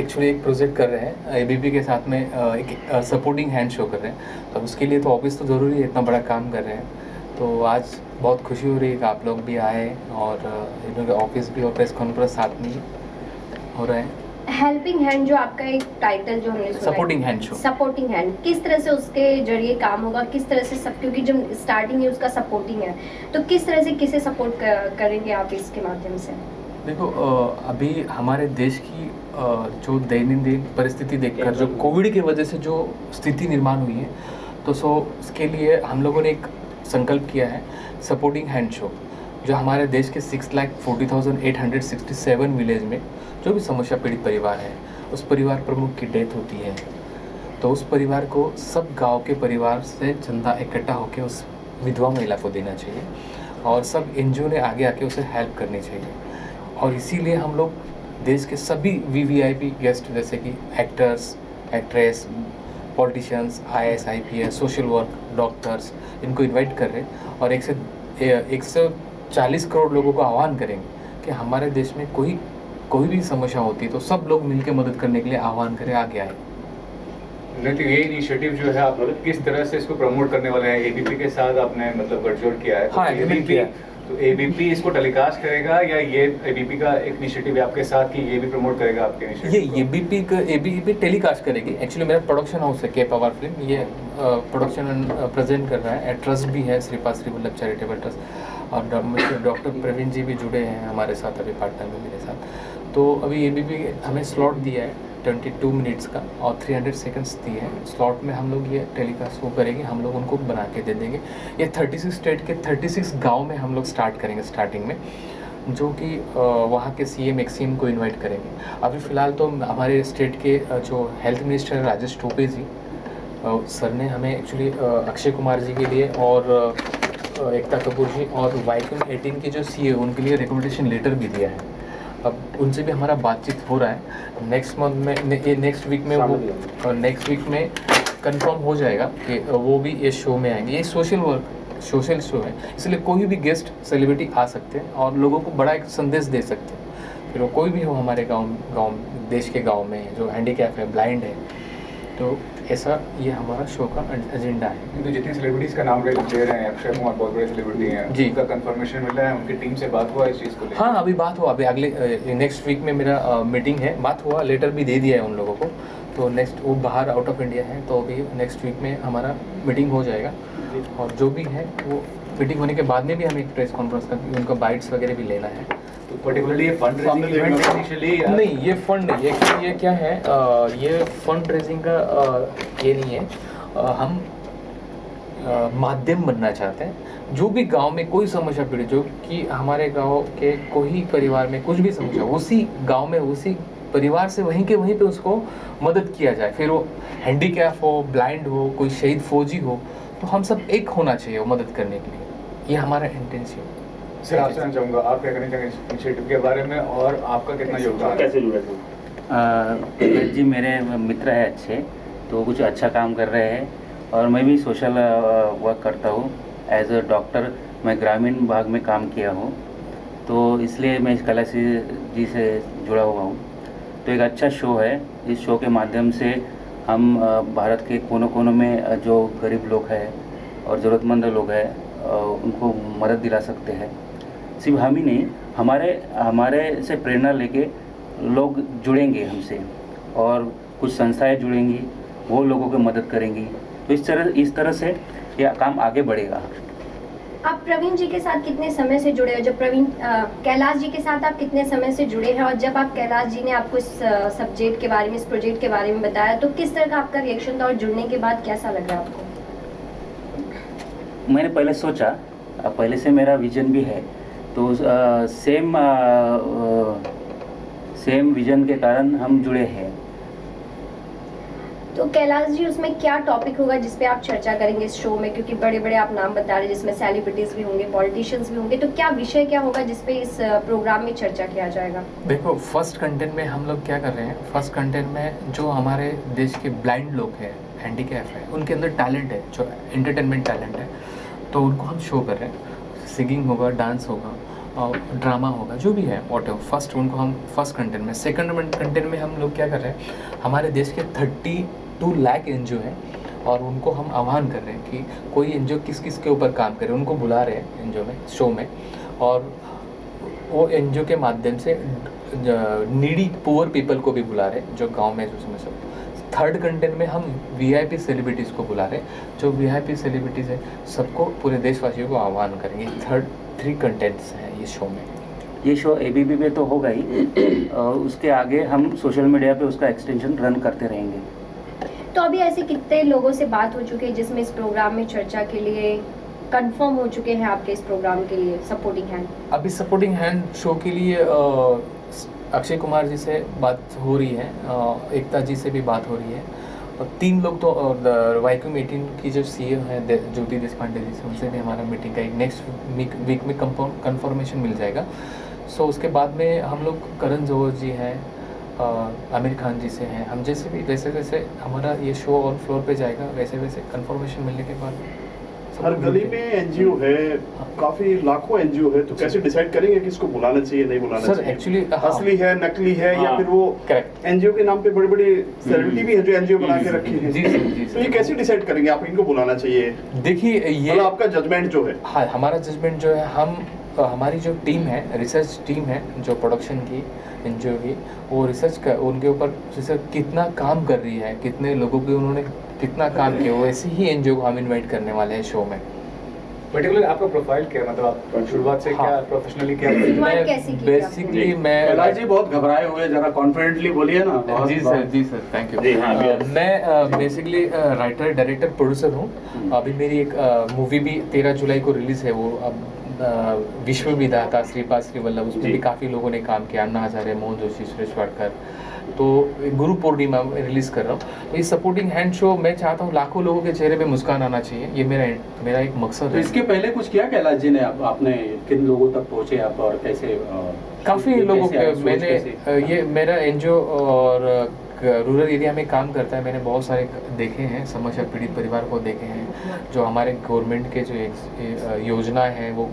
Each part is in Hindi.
एक्चुअली एक प्रोजेक्ट कर रहे हैं एबीपी के साथ में, एक सपोर्टिंग हैंड शो कर रहे हैं। तो उसके लिए तो ऑफिस तो ज़रूरी है, इतना बड़ा काम कर रहे हैं। तो आज बहुत खुशी हो रही है कि आप लोग भी आए और इन लोगों के ऑफिस भी और प्रेस कॉन्फ्रेंस साथ में ही हो रहे हैं। हेल्पिंग हैंड जो आपका एक टाइटल जो हमने सुना, supporting hand show, supporting hand, किस तरह से उसके जरिए काम होगा, किस तरह से सब, क्योंकि जब स्टार्टिंग है उसका सपोर्टिंग है, तो किस तरह से किसे सपोर्ट करेंगे आप इसके माध्यम से? देखो अभी हमारे देश की जो दैनंदिन परिस्थिति देखकर जो कोविड की वजह से जो स्थिति निर्माण हुई है, तो उसके लिए हम लोगों ने एक संकल्प किया है सपोर्टिंग हैंड शो, जो हमारे देश के 6,40,867 विलेज में जो भी समस्या पीड़ित परिवार है, उस परिवार प्रमुख की डेथ होती है, तो उस परिवार को सब गांव के परिवार से चंदा इकट्ठा होकर उस विधवा महिला को देना चाहिए और सब एनजीओ ने आगे आके उसे हेल्प करनी चाहिए। और इसीलिए हम लोग देश के सभी वीवीआईपी गेस्ट जैसे कि actors, actress, politicians, IAS, IPS, social work, doctors, इनको इनवाइट कर रहे हैं और 140 करोड़ लोगों को आह्वान करेंगे कि हमारे देश में कोई भी समस्या होती है तो सब लोग मिलकर मदद करने के लिए आह्वान करें, आगे आए। नहीं, ये इनिशिएटिव जो है आप किस तरह से इसको प्रमोट करने वाले हैं? एबीपी के साथ आपने मतलब गठजोड़ किया है, हाँ, तो एबीपी इसको टेलीकास्ट करेगा या ये एबीपी का एक इनिशिएटिव है आपके साथ कि ये भी प्रमोट करेगा आपके इनिशिएटिव? ये एबीपी टेलीकास्ट करेगी। एक्चुअली मेरा प्रोडक्शन हाउस है के पावर फिल्म, ये प्रोडक्शन प्रेजेंट कर रहा है। ट्रस्ट भी है श्रीपाद श्री वल्लभ चैरिटेबल ट्रस्ट, और डॉक्टर प्रवीण जी भी जुड़े हैं हमारे साथ अभी पार्टनर में मेरे साथ। तो अभी एबीपी हमें स्लॉट दिया है 22 मिनट्स का और 300 सेकंड्स दिए हैं स्लॉट में। हम लोग ये टेलीकास्ट वो करेंगे, हम लोग उनको बना के दे देंगे। ये 36 स्टेट के 36 गांव में हम लोग स्टार्ट करेंगे स्टार्टिंग में, जो कि वहाँ के सीएम एक्सीएम को इनवाइट करेंगे। अभी फ़िलहाल तो हमारे स्टेट के जो हेल्थ मिनिस्टर राजेश टोपे जी सर ने हमें एक्चुअली अक्षय कुमार जी के लिए और एकता कपूर जी और वाईकम 18 के जो सीए उनके लिए रिकमेंडेशन लेटर भी दिया है। अब उनसे भी हमारा बातचीत हो रहा है। नेक्स्ट वीक में कंफर्म हो जाएगा कि वो भी इस शो में आएंगे। ये सोशल शो है, इसलिए कोई भी गेस्ट सेलिब्रिटी आ सकते हैं और लोगों को बड़ा एक संदेश दे सकते हैं। फिर वो कोई भी हो हमारे गांव देश के गांव में जो हैंडीकैप है, ब्लाइंड है, तो ऐसा ये हमारा शो का एजेंडा है। तो जितनी सेलिब्रिटीज़ का नाम ले रहे हैं, अक्षय कुमार बहुत बड़े सेलिब्रिटी हैं जी, उनका कंफर्मेशन मिला है? उनकी टीम से बात हुआ इस चीज़ को लेकर? हाँ, अभी बात हुआ, अभी अगले नेक्स्ट वीक में मेरा मीटिंग है, बात हुआ, लेटर भी दे दिया है उन लोगों को। तो नेक्स्ट वो बाहर आउट ऑफ इंडिया है, तो अभी नेक्स्ट वीक में हमारा मीटिंग हो जाएगा और जो भी है वो मीटिंग होने के बाद में भी हमें एक प्रेस कॉन्फ्रेंस का उनका बाइट्स वगैरह भी लेना है। तो पर्टिकुलरली ये फंड रेजिंग इवेंट इनिशियली नहीं, ये फंड नहीं, ये क्या है, ये फंड रेजिंग का ये नहीं है। हम माध्यम बनना चाहते हैं। जो भी गांव में कोई समस्या पीड़ित, जो कि हमारे गांव के कोई परिवार में कुछ भी समस्या, उसी गांव में उसी परिवार से वहीं पे उसको मदद किया जाए। फिर वो हैंडीकैप हो, ब्लाइंड हो, कोई शहीद फौजी हो, तो हम सब एक होना चाहिए वो मदद करने के लिए। ये हमारा इंटेंशन है। सर, आपसे जानना चाहूँगा आप क्या कहना चाहेंगे इनिशिएटिव के बारे में और आपका कितना योगदान? कैसे जुड़े थे? जी मेरे मित्र है अच्छे, तो कुछ अच्छा काम कर रहे हैं और मैं भी सोशल वर्क करता हूँ। एज अ डॉक्टर मैं ग्रामीण भाग में काम किया हूँ, तो इसलिए मैं इस कला जी से जुड़ा हुआ हूँ। तो एक अच्छा शो है, इस शो के माध्यम से हम भारत के कोनों कोनों में जो गरीब लोग हैं और ज़रूरतमंद लोग हैं उनको मदद दिला सकते हैं। सिर्फ हम ही नहीं, हमारे से प्रेरणा लेके लोग जुड़ेंगे हमसे और कुछ संस्थाएं जुड़ेंगी, वो लोगों की मदद करेंगी। तो इस तरह से यह काम आगे बढ़ेगा। आप प्रवीण जी के साथ कितने समय से जुड़े हो? जब कैलाश जी के साथ आप कितने समय से जुड़े हैं, और जब आप कैलाश जी ने आपको इस सब्जेक्ट के बारे में, इस प्रोजेक्ट के बारे में बताया, तो किस तरह का आपका रिएक्शन था और जुड़ने के बाद कैसा लगा आपको? मैंने पहले सोचा, पहले से मेरा विजन भी है, तो सेम विजन के कारण हम जुड़े हैं। तो कैलाश जी, उसमें क्या टॉपिक होगा जिस पे आप चर्चा करेंगे इस शो में? क्योंकि बड़े बड़े आप नाम बता रहे हैं जिसमें सेलिब्रिटीज भी होंगे, पॉलिटिशियंस भी होंगे, तो क्या विषय क्या होगा जिस पे इस प्रोग्राम में चर्चा किया जाएगा? देखो, फर्स्ट कंटेंट में हम लोग क्या कर रहे हैं, फर्स्ट कंटेंट में जो हमारे देश के ब्लाइंड लोग हैं, हैंडीकैप है, उनके अंदर टैलेंट है, जो एंटरटेनमेंट टैलेंट है, तो उनको हम शो कर रहे हैं। सिंगिंग होगा, डांस होगा, ड्रामा होगा, जो भी है वॉट एवर, फर्स्ट उनको हम फर्स्ट कंटेंट में, सेकंड कंटेंट में हम लोग क्या कर रहे हैं, हमारे देश के 32 लाख एनजीओ हैं और उनको हम आह्वान कर रहे हैं कि कोई एनजीओ किस किस के ऊपर काम करे, उनको बुला रहे हैं एनजीओ में, शो में, और वो एनजीओ के माध्यम से नीडी पुअर पीपल को भी बुला रहे हैं जो गांव में, जो समझ सकते। थर्ड कंटेंट में हम वीआईपी सेलिब्रिटीज़ को बुला रहे हैं, जो वीआईपी सेलिब्रिटीज़ है सबको, पूरे देशवासियों को आह्वान करेंगे। 3 कंटेंट्स हैं ये शो में। ये शो एबीपी पे तो होगा ही, और उसके आगे हम सोशल मीडिया पे उसका एक्सटेंशन रन करते रहेंगे। तो अभी ऐसे कितने लोगों से बात हो चुकी है जिसमें इस प्रोग्राम में चर्चा के लिए कंफर्म हो चुके हैं आपके इस प्रोग्राम के लिए सपोर्टिंग हैंड? अभी सपोर्टिंग हैंड शो के लिए अक्षय कुमार जी से बात हो रही है, एकता जी से भी बात हो रही है, और 3 लोग तो वाईक्यूम 18 की जो सीईओ है ज्योति देशपांडे जी से, उनसे भी हमारा मीटिंग का एक नेक्स्ट वीक में कंफर्मेशन मिल जाएगा। सो उसके बाद में हम लोग करण जौहर जी हैं, आमिर खान जी से हैं, हम जैसे भी जैसे जैसे हमारा ये शो ऑन फ्लोर पे जाएगा वैसे वैसे कंफर्मेशन मिलने के बाद हर गली में एनजीओ है, काफी लाखों एनजीओ है, तो कैसे डिसाइड करेंगे कि इसको बुलाना चाहिए नहीं बुलाना चाहिए? एक्चुअली असली है, नकली है, या फिर वो एनजीओ के नाम पे बड़ी बड़ी सेलिब्रिटी भी है जो एनजीओ बना के रखी है? जी जी। तो ये कैसे डिसाइड करेंगे आप इनको बुलाना चाहिए? देखिए ये मतलब आपका जजमेंट जो है। हाँ, हमारा जजमेंट जो है, हमारी जो टीम है, रिसर्च टीम है जो प्रोडक्शन की एनजीओ की, वो रिसर्च कर, उनके ऊपर रिसर्च कितना काम कर रही है, कितने लोगों के उन्होंने कितना काम किया, वैसे ही एनजीओ को हम इनवाइट करने वाले हैं शो में। पर्टिकुलर आपका प्रोफाइल क्या है, मतलब आप शुरुआत से क्या प्रोफेशनली क्या बेसिकली मैं कैलाश जी बहुत घबराए हुए, जरा कॉन्फिडेंटली बोलिए ना। जी सर थैंक यू। मैं बेसिकली राइटर, डायरेक्टर, प्रोड्यूसर हूँ। अभी मेरी एक मूवी भी 13 जुलाई को रिलीज है, वो अब विश्व विधाता श्रीपाद श्रीवल्लभ, उसमें भी काफ़ी लोगों ने काम किया, अन्ना हजारे, मोहन जोशी, सुरेश वाडकर, तो गुरु पूर्णिमा में रिलीज कर रहा हूँ। तो ये सपोर्टिंग हैंड शो मैं चाहता हूँ लाखों लोगों के चेहरे पे मुस्कान आना चाहिए, ये मेरा एक मकसद तो है। इसके पहले कुछ किया कैलाश जी ने? आपने किन लोगों तक पहुँचे आप, और कैसे? काफ़ी लोगों के मैंने ये मेरा एनजीओ और रूरल एरिया में काम करता है, मैंने बहुत सारे देखे हैं, समस्या पीड़ित परिवार को देखे हैं, जो हमारे गवर्नमेंट के जो योजना है वो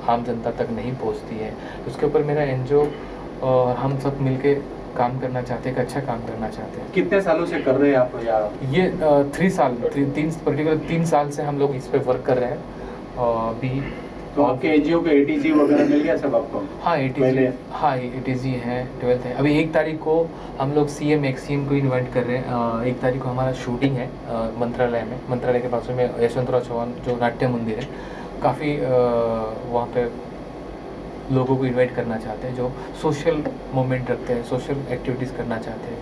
आम जनता तक नहीं पहुंचती है, उसके ऊपर मेरा एनजीओ और हम सब मिलके काम करना चाहते हैं, एक अच्छा काम करना चाहते हैं। कितने सालों से कर रहे हैं आप? या ये 3 साल से हम लोग इस पे वर्क कर रहे हैं। अभी तो आपके एनजीओ के एटीजी वगैरह मिल गया सब आपको? हाँ एटीजी है, 12th है। अभी 1 तारीख को हम लोग सीएम एक्सीएम को इन्वाइट कर रहे हैं। 1 तारीख को हमारा शूटिंग है मंत्रालय के पास में यशवंतराव चौहान जो नाट्य मंदिर है, काफ़ी वहाँ पे लोगों को इनवाइट करना चाहते हैं जो सोशल मूवमेंट रखते हैं, सोशल एक्टिविटीज़ करना चाहते हैं,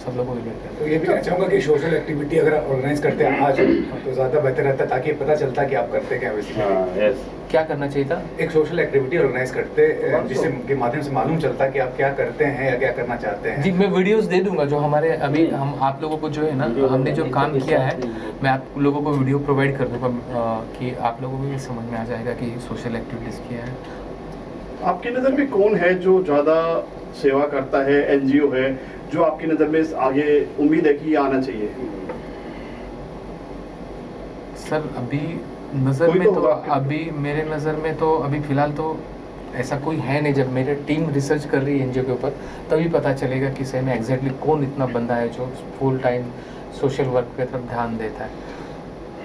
सब लोगों को इनवाइट करते हैं। तो ये भी कहना चाहूँगा कि सोशल एक्टिविटी अगर ऑर्गेनाइज करते हैं आज तो ज़्यादा बेहतर रहता है, ताकि पता चलता कि आप करते क्या वैसे। क्या करना चाहिए था? एक सोशल एक्टिविटी ऑर्गेनाइज करते जिससे के माध्यम से मालूम चलता कि आप क्या करते हैं या क्या करना चाहते हैं। जी, मैं वीडियोस दे दूंगा जो हमारे अभी हम आप लोगों को जो है ना, हमने जो काम किया है, मैं आप लोगों को वीडियो प्रोवाइड कर दूंगा कि आप लोगों को भी समझ में आ जाएगा कि सोशल एक्टिविटीज़ किया है। आपकी नज़र में कौन है जो ज़्यादा सेवा करता है, एनजीओ है जो आपकी नज़र में आगे उम्मीद है कि आना चाहिए? सर अभी नज़र में तो अभी मेरे नज़र में तो अभी फ़िलहाल तो ऐसा कोई है नहीं। जब मेरी टीम रिसर्च कर रही है एनजीओ के ऊपर तभी पता चलेगा कि सही में एग्जैक्टली कौन इतना बंदा है जो फुल टाइम सोशल वर्क की तरफ ध्यान देता है।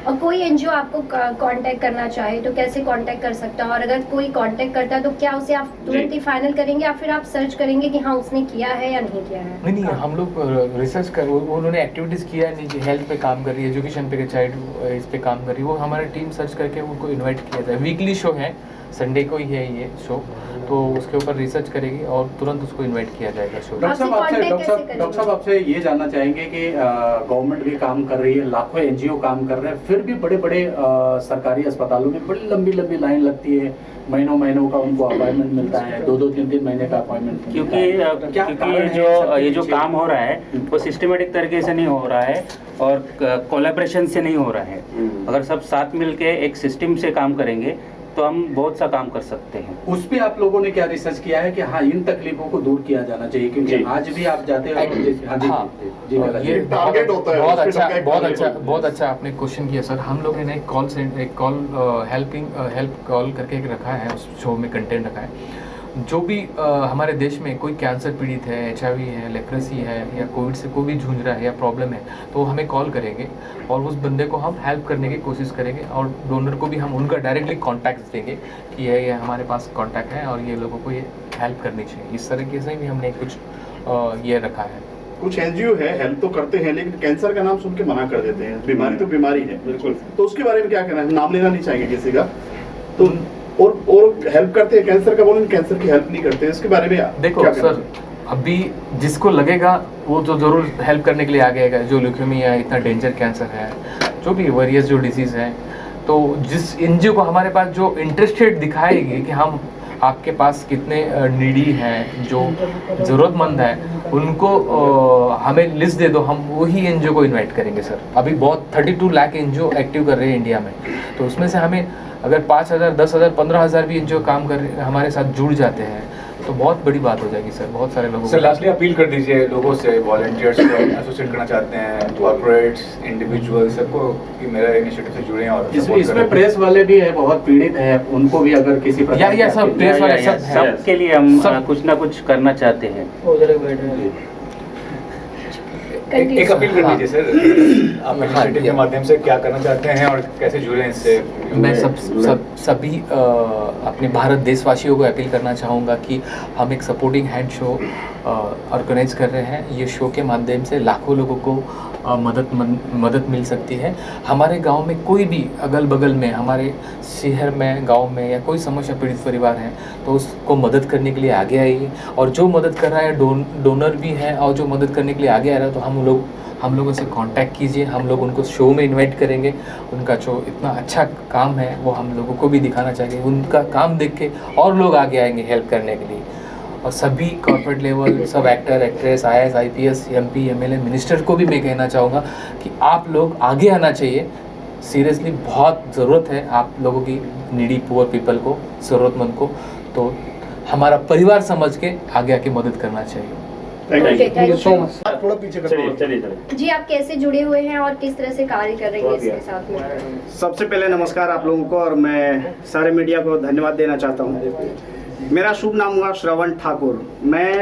और कोई एनजीओ आपको कांटेक्ट करना चाहे तो कैसे कांटेक्ट कर सकता है, और अगर कोई कांटेक्ट करता है तो क्या उसे आप तुरंत ही फाइनल करेंगे या फिर आप सर्च करेंगे कि हाँ उसने किया है या नहीं किया है? नहीं, हम लोग रिसर्च कर, उन्होंने एक्टिविटीज़ किया है, नहीं हेल्थ पे काम कर रही है, एजुकेशन पे, चाइल्ड इस पे काम कर रही है, वो हमारी टीम सर्च करके उनको इन्वाइट किया जाए। वीकली शो है, संडे को ही है ये शो, तो उसके ऊपर रिसर्च करेगी और तुरंत उसको इनवाइट किया जाएगा शो। डॉक्टर साहब आपसे ये जानना चाहेंगे कि गवर्नमेंट भी काम कर रही है, लाखों एनजीओ काम कर रहे हैं, फिर भी बड़े बड़े सरकारी अस्पतालों में बड़ी लंबी लंबी लाइन लगती है, महीनों का उनको अपॉइंटमेंट मिलता है, 2-3 महीने का अपॉइंटमेंट। क्योंकि ये जो काम हो रहा है वो सिस्टमेटिक तरीके से नहीं हो रहा है और कोलैबोरेशन से नहीं हो रहा है। अगर सब साथ मिलके एक सिस्टम से काम करेंगे तो हम बहुत सा काम कर सकते हैं। उस पे आप लोगों ने क्या रिसर्च किया है कि हाँ इन तकलीफों को दूर किया जाना चाहिए, क्योंकि आज भी आप जाते हो हाँ, ये टारगेट होता है, बहुत उस पे अच्छा सबका एक बहुत target अच्छा होता है। बहुत अच्छा आपने क्वेश्चन किया सर। हम लोगों ने एक कॉल हेल्प कॉल करके एक रखा है, उस शो में कंटेंट रखा है। जो भी हमारे देश में कोई कैंसर पीड़ित है, HIV है, लेप्रेसी है या कोविड से कोई भी जूझ रहा है या प्रॉब्लम है, तो वो हमें कॉल करेंगे और उस बंदे को हम हेल्प करने की कोशिश करेंगे, और डोनर को भी हम उनका डायरेक्टली कॉन्टैक्ट देंगे कि ये हमारे पास कॉन्टैक्ट है और ये लोगों को ये हेल्प करनी चाहिए। इस तरीके से भी हमने कुछ ये रखा है। कुछ एनजीओ है हेल्प तो करते हैं, लेकिन कैंसर का नाम सुन के मना कर देते हैं। बीमारी तो बीमारी है, बिल्कुल। तो उसके बारे में क्या कहना है? नाम लेना नहीं चाहेंगे किसी का, तो और हेल्प करते हैं कैंसर का, बोलें कैंसर की हेल्प नहीं करते, इसके बारे में देखो क्या सर, अभी जिसको लगेगा वो तो ज़रूर हेल्प करने के लिए आगे आएगा। जो ल्यूकेमिया है, इतना डेंजर कैंसर है, जो भी वेरियस जो डिजीज़ है, तो जिस एनजीओ को हमारे पास जो इंटरेस्टेड दिखाएगी कि हम आपके पास कितने नीडी हैं, जो ज़रूरतमंद है, उनको हमें लिस्ट दे दो, हम वही एनजीओ को इनवाइट करेंगे सर। अभी बहुत 32 लाख एनजीओ एक्टिव कर रहे हैं इंडिया में, तो उसमें से हमें अगर 5,000, 10,000, 15,000 भी एनजीओ काम कर हमारे साथ जुड़ जाते हैं तो बहुत बड़ी बात हो जाएगी सर, बहुत सारे लोगों सर लास्टली अपील कर दीजिए लोगों से, वॉलंटियर्स को एसोसिएट करना चाहते हैं, कॉर्पोरेट्स, इंडिविजुअल, सबको कि मेरा इनिशिएटिव से जुड़े और इसमें प्रेस वाले भी है, बहुत पीड़ित है, उनको भी अगर किसी प्रकार या सब प्रेस वाले सब के लिए हम कुछ ना कुछ करना चाहते हैं। एक अपील कर दीजिए सर, आप इनिशिएटिव के माध्यम से क्या करना चाहते हैं और कैसे जुड़े इससे। मैं सभी अपने भारत देशवासियों को अपील करना चाहूँगा कि हम एक सपोर्टिंग हैंड शो ऑर्गेनाइज कर रहे हैं। ये शो के माध्यम से लाखों लोगों को मदद मिल सकती है। हमारे गांव में कोई भी अगल बगल में, हमारे शहर में, गांव में या कोई समस्या पीड़ित परिवार है तो उसको मदद करने के लिए आगे आइए। और जो मदद कर रहा है डोनर भी है, और जो मदद करने के लिए आगे आ रहा है तो हम लोगों से कांटेक्ट कीजिए। हम लोग उनको शो में इनवाइट करेंगे। उनका जो इतना अच्छा काम है वो हम लोगों को भी दिखाना चाहिए। उनका काम देख के और लोग आगे आएंगे हेल्प करने के लिए। और सभी कॉर्पोरेट लेवल, सब actor, actress, IAS, IPS, MP, MLA, minister को भी मैं कहना चाहूँगा कि आप लोग आगे आना चाहिए। सीरियसली बहुत ज़रूरत है आप लोगों की, नीडी पुअर पीपल को, ज़रूरतमंद को। तो हमारा परिवार समझ के आगे आके मदद करना चाहिए। Thank you so much. थोड़ा पीछे चलिए। जी, आप कैसे जुड़े हुए हैं और किस तरह से कार्य कर रहे हैं इसके साथ में? सबसे पहले नमस्कार आप लोगों को, और मैं सारे मीडिया को धन्यवाद देना चाहता हूँ। मेरा शुभ नाम हुआ श्रवण ठाकुर। मैं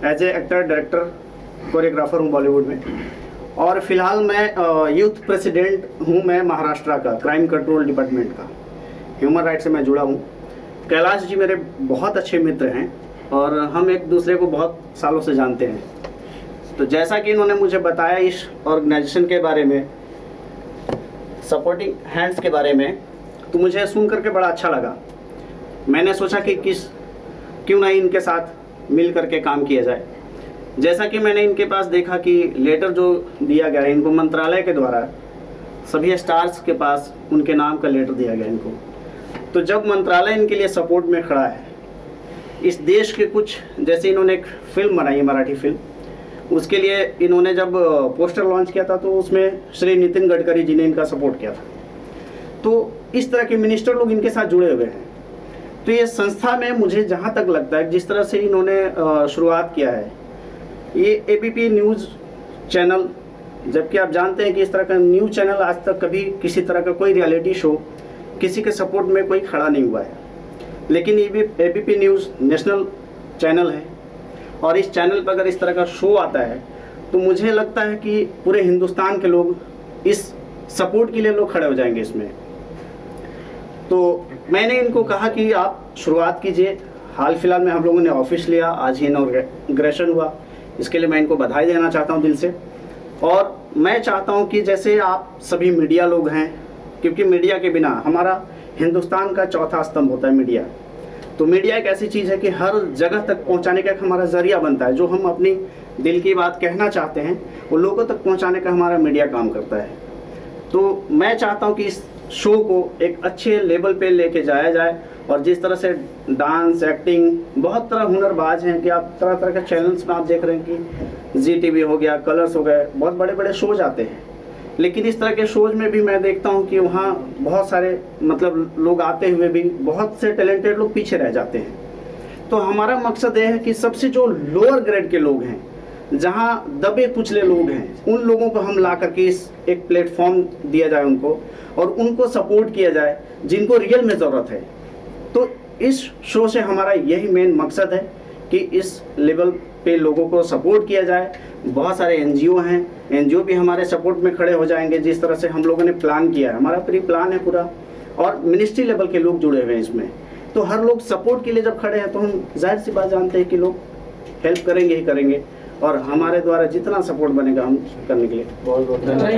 as a actor, director, choreographer हूँ बॉलीवुड में, और फिलहाल मैं यूथ प्रेसिडेंट हूँ मैं महाराष्ट्र का, क्राइम कंट्रोल डिपार्टमेंट का। ह्यूमन राइट से मैं जुड़ा हूँ। कैलाश जी मेरे बहुत अच्छे मित्र हैं और हम एक दूसरे को बहुत सालों से जानते हैं। तो जैसा कि इन्होंने मुझे बताया इस ऑर्गेनाइजेशन के बारे में, सपोर्टिंग हैंड्स के बारे में, तो मुझे सुन करके बड़ा अच्छा लगा। मैंने सोचा कि क्यों ना इनके साथ मिल करके काम किया जाए। जैसा कि मैंने इनके पास देखा कि लेटर जो दिया गया है इनको मंत्रालय के द्वारा, सभी स्टार्स के पास उनके नाम का लेटर दिया गया इनको। तो जब मंत्रालय इनके लिए सपोर्ट में खड़ा है, इस देश के कुछ, जैसे इन्होंने एक फिल्म बनाई है, मराठी फिल्म, उसके लिए इन्होंने जब पोस्टर लॉन्च किया था तो उसमें श्री नितिन गडकरी जी ने इनका सपोर्ट किया था। तो इस तरह के मिनिस्टर लोग इनके साथ जुड़े हुए हैं। तो ये संस्था में मुझे जहाँ तक लगता है जिस तरह से इन्होंने शुरुआत किया है, ये ABP न्यूज़ चैनल, जबकि आप जानते हैं कि इस तरह का न्यूज़ चैनल आज तक कभी किसी तरह का कोई रियलिटी शो किसी के सपोर्ट में कोई खड़ा नहीं हुआ है, लेकिन ये ABP न्यूज़ नेशनल चैनल है और इस चैनल पर अगर इस तरह का शो आता है तो मुझे लगता है कि पूरे हिंदुस्तान के लोग इस सपोर्ट के लिए लोग खड़े हो जाएंगे इसमें। तो मैंने इनको कहा कि आप शुरुआत कीजिए। हाल फिलहाल में हम लोगों ने ऑफिस लिया, आज ही इनॉग्रेशन हुआ, इसके लिए मैं इनको बधाई देना चाहता हूं दिल से। और मैं चाहता हूं कि जैसे आप सभी मीडिया लोग हैं, क्योंकि मीडिया के बिना, हमारा हिंदुस्तान का चौथा स्तंभ होता है मीडिया। तो मीडिया एक ऐसी चीज़ है कि हर जगह तक पहुंचाने का एक हमारा जरिया बनता है। जो हम अपनी दिल की बात कहना चाहते हैं वो लोगों तक पहुंचाने का हमारा मीडिया काम करता है। तो मैं चाहता हूं कि इस शो को एक अच्छे लेवल पे लेके जाया जाए, और जिस तरह से डांस, एक्टिंग, बहुत तरह हुनरबाज हैं कि आप तरह तरह के चैनल्स में आप देख रहे हैं कि ZTV हो गया, कलर्स हो गए, बहुत बड़े बड़े शोज आते हैं। लेकिन इस तरह के शोज में भी मैं देखता हूँ कि वहाँ बहुत सारे मतलब लोग आते हुए भी बहुत से टैलेंटेड लोग पीछे रह जाते हैं। तो हमारा मकसद ये है कि सबसे जो लोअर ग्रेड के लोग हैं, जहाँ दबे कुचले लोग हैं, उन लोगों को हम ला करके इस एक प्लेटफॉर्म दिया जाए उनको, और उनको सपोर्ट किया जाए जिनको रियल में ज़रूरत है। तो इस शो से हमारा यही मेन मकसद है कि इस लेवल पे लोगों को सपोर्ट किया जाए। बहुत सारे एनजीओ हैं, एनजीओ भी हमारे सपोर्ट में खड़े हो जाएंगे जिस तरह से हम लोगों ने प्लान किया है। हमारा प्री प्लान है पूरा, और मिनिस्ट्री लेवल के लोग जुड़े हुए हैं इसमें। तो हर लोग सपोर्ट के लिए जब खड़े हैं तो हम जाहिर सी बात जानते हैं कि लोग हेल्प करेंगे ही करेंगे, और हमारे द्वारा जितना सपोर्ट बनेगा हम करने के लिए बहुत धन्यवाद।